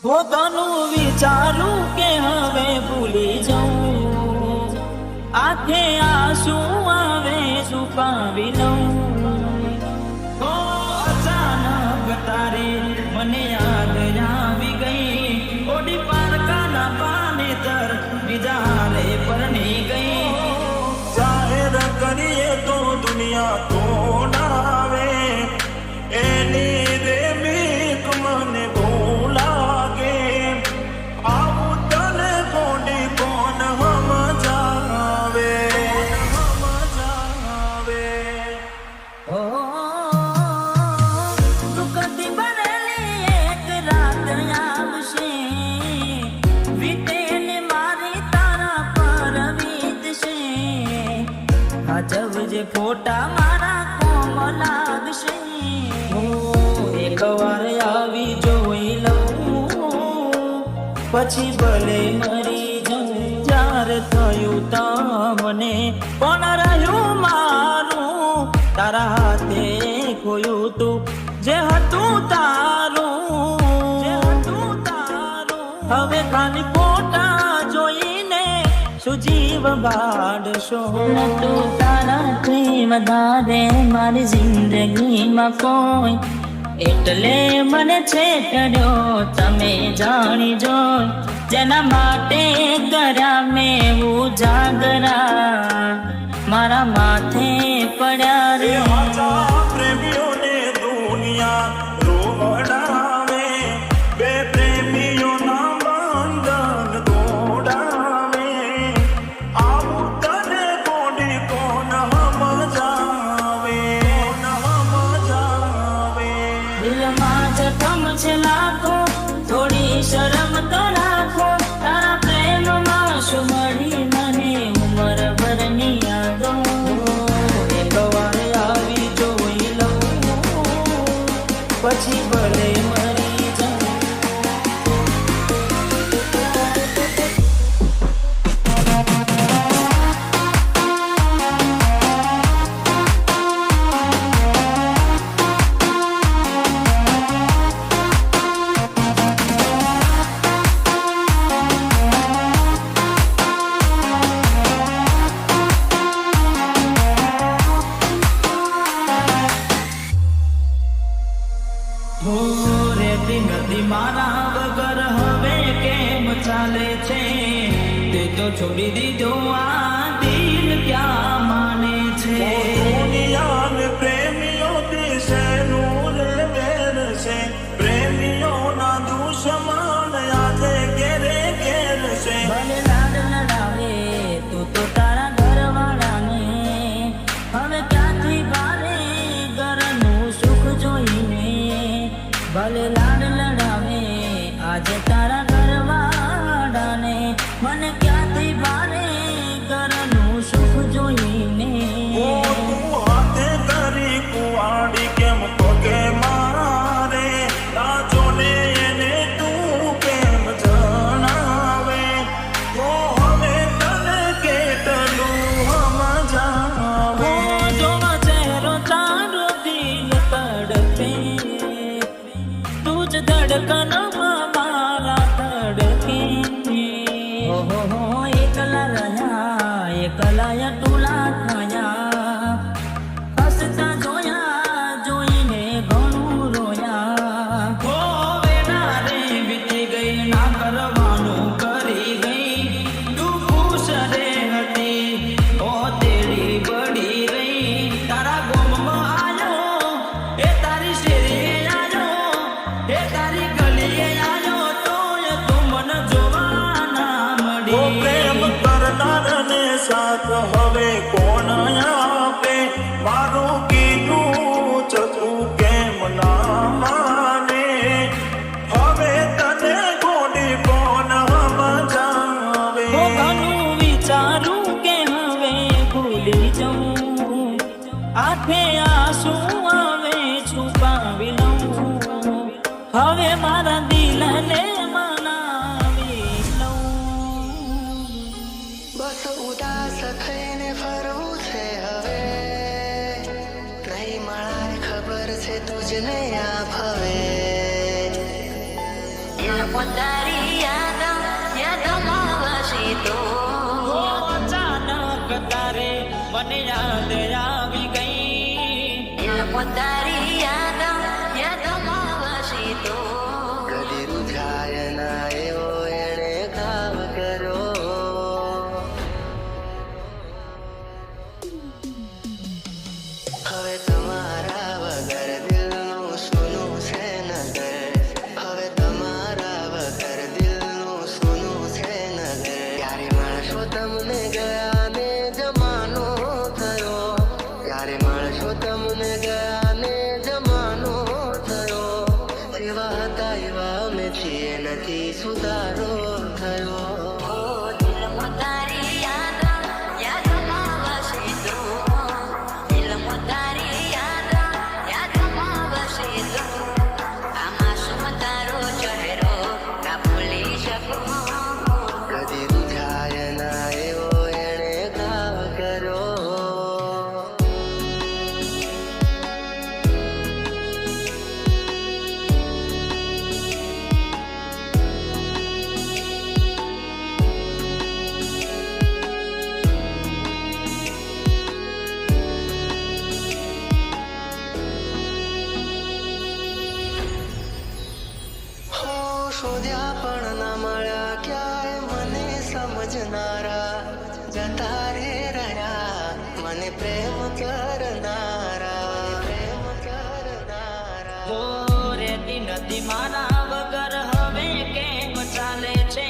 પોતાનું વિચારું કે હવે ભૂલી જાઉં, આંખે આંસુ આવે છુપાવી લઉં. અચાનક તારે મને યાદ આવી ગઈ, ઓડી પારકાના પાનેતર બીજા હારે પરણી ગઈ. જાહેર કરીએ તો દુનિયા તોડાવે, એની રે બીક મને બહુ લાગે. આવું તને કોડી કોણ સમજાવે. ઓ દુઃખથી ભરેલી એક રાત આવશે, વીતેને મારી તારા પર વીતશે. આજબ જે ફોટા મારા કોમ લાગશે. એક વાર આવી જોઈ લઉં, પછી ભલે મરી જાઉં. જ્યારે થયું તમને કોણ રહ્યું મારું, તારા હાથે ખોયું તું જે હતું તારું. હવે ખાલી ફોટા જોઈને શું જીવ બાળશો. તું તારાથી વધારે મારી જિંદગીમાં કોઈ, એટલે મને છેતર્યો તમે જાણી જો. જેના માટે કર્યા મેં ઉજાગરા, મારા માથે પડ્યા રે. આજા પ્રેમીઓને દુનિયા રોવડાવે, બે પ્રેમીઓના બંધન તોડાવે. આવું તને કોડી કોણ સમજાવે. દિલમાં જખમ છે લાખો, થોડી શરમ તો રાખો. તારા પ્રેમમાં શું મળી મને ઉંમર ભરની યાદો. એક વાર આવી જોઈ લઉં, પછી ભલે મરી જાઉં. રેતી નથી મારા વગર હવે કેમ ચાલે છે. તે તો છોડી દીધો આ દિલ ક્યાં માને છે. દુનિયાને પ્રેમીઓથી શેનું રે વેર છે. પ્રેમીઓના દુશ્મન આજે ઘેરે ઘેર છે. ભલે લાડ લડાવે તું તો તારા ઘરવાળાને, હવે ક્યાંથી ભારે ઘરનું સુખ જોઈને. ભલે લાડ લડાવે આજે તારા ઘરવાળાને, મને ક્યાંથી ભારે ઘરનું સુખ જોઈને. ઓ તું હાથે કરી કુવાડી કેમ પગે મારે, રાજોને એને તું કેમ જણાવે. તો હવે તને કેટલું સમજાવે. જોવા ચહેરો તારો દિલ તડપે, તું જ ધડકનમાં મારા ધડકે. ઓહો એકલા રહ્યા એકલા ટુલા થયા, હસતા જોયા જોઈને ઘણું રોયા. વેના રે વીતી ગઈ ના કરવાનું કરી ગઈ. તું ખુશ રે હતી ઓ તેડી બળી રહી. તારા ગોમમાં આયો એ તારી શેરીએ આયો, એ તારી ગલીએ આયો, તોય તું મને જોવા ના ઓ મળી. પ્રેમ કરનારને સાથ હવે કોણ આપે. મારું કીધું ચતું કેમ ના માને. હવે તને કોડી કોણ સમજાવે. ઘણું વિચારું કે હવે ભૂલી જાઉં, આંખે આંસુ આવે છુપાવી લઉં. હવે મારા દિલને મનાવી લઉં. બસ ઉદાસ થઈને ફરવું છે હવે, નહીં મળાય ખબર છે તુજને આ ભવે. પોતારી યાદમાં વસી તો ઓ અચાનક તારે મને યાદ આવી ગઈ. પોતારી યાદમાં વસી તો કદી રૂઝાય ના એવો એણે ઘાવ કર્યો. હવે તમારા વગર દિલનું સોનું છે નગર. હવે તમારા વગર દિલનું સોનું છે નગર. ક્યારે માણસો તમને ગયા ને જમાનો થયો. ક્યારે માણસો તમને ગયા ને જમાનો થયો. જેવા હતા એવા અમે છીએ નથી સુધારો થયો. પોતારી યાદમાં વસી તો પોતારી યાદમાં વસી તો આમાં શું તારો ચહેરો ના ભૂલી શકું. કદી રૂઝાય ના એવો એણે ઘાવ કર્યો. હો શોધ્યા પણ ના મળ્યા ક્યાંય મને સમજનારા. જતા રે રહ્યા મને પ્રેમ કરનારા. પ્રેમ કરનારા. ઓ રેતી નથી મારા વગર હવે કેમ ચાલે છે?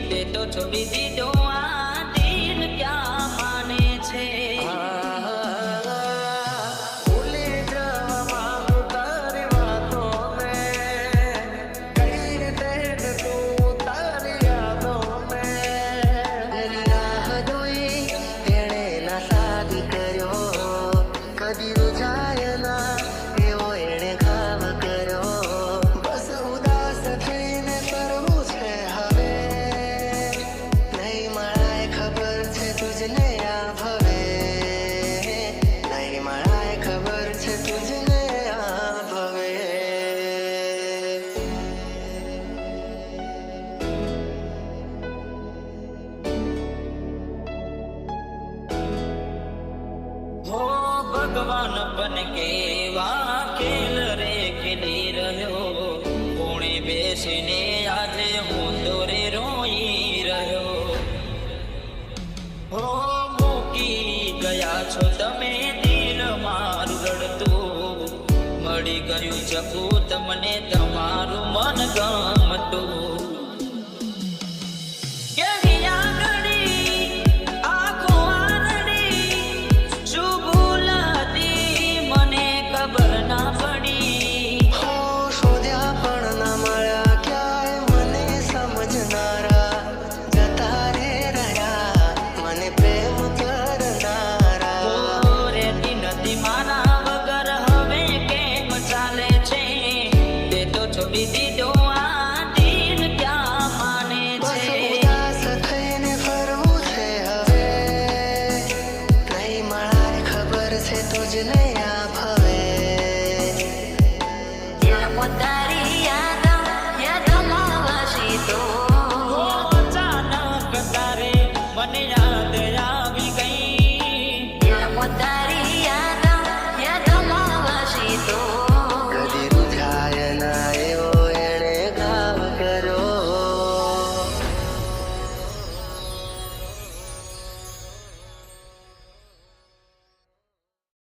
તે તો છોડી દીધો આ દિલ ક્યાં માને છે? ભૂલી જવા માંગુ તારી વાતોને. કઈ રીતે તું તારી યાદોને. એની રાહ જોઈ તેણે ના સાથ કર્યો. કદી રૂઝાય ના એવો એણે ઘાવ કર્યો. બસ ઉદાસ થઈને કરવું છે હવે. નહીં મળાય ખબર છે તુજને આ ભવે. નહીં મળાય ખબર છે તુજને આ ભવે. હો ભગવાન બન કેવા ખેલ રે ખેલી રહ્યો. કોણે બેસીને આજે હું દોરે રોઈ રહ્યો. હો મૂકી ગયા છો તમે દિલ મારું રડતું. મળી ગયું ચકું તમને તમારું મન ગમતું. કેવી આંગળી આંખો આંગળી શું ભૂલ હતી મને ખબર ના પડી. હો શોધ્યા પણ ના મળ્યા ક્યાંય મને સમજનારા. જતા રે રહ્યા મને પ્રેમ કરનારા. ઓ રેતી નથી મારા વગર હવે કેમ ચાલે છે? તે તો છોડી દીધો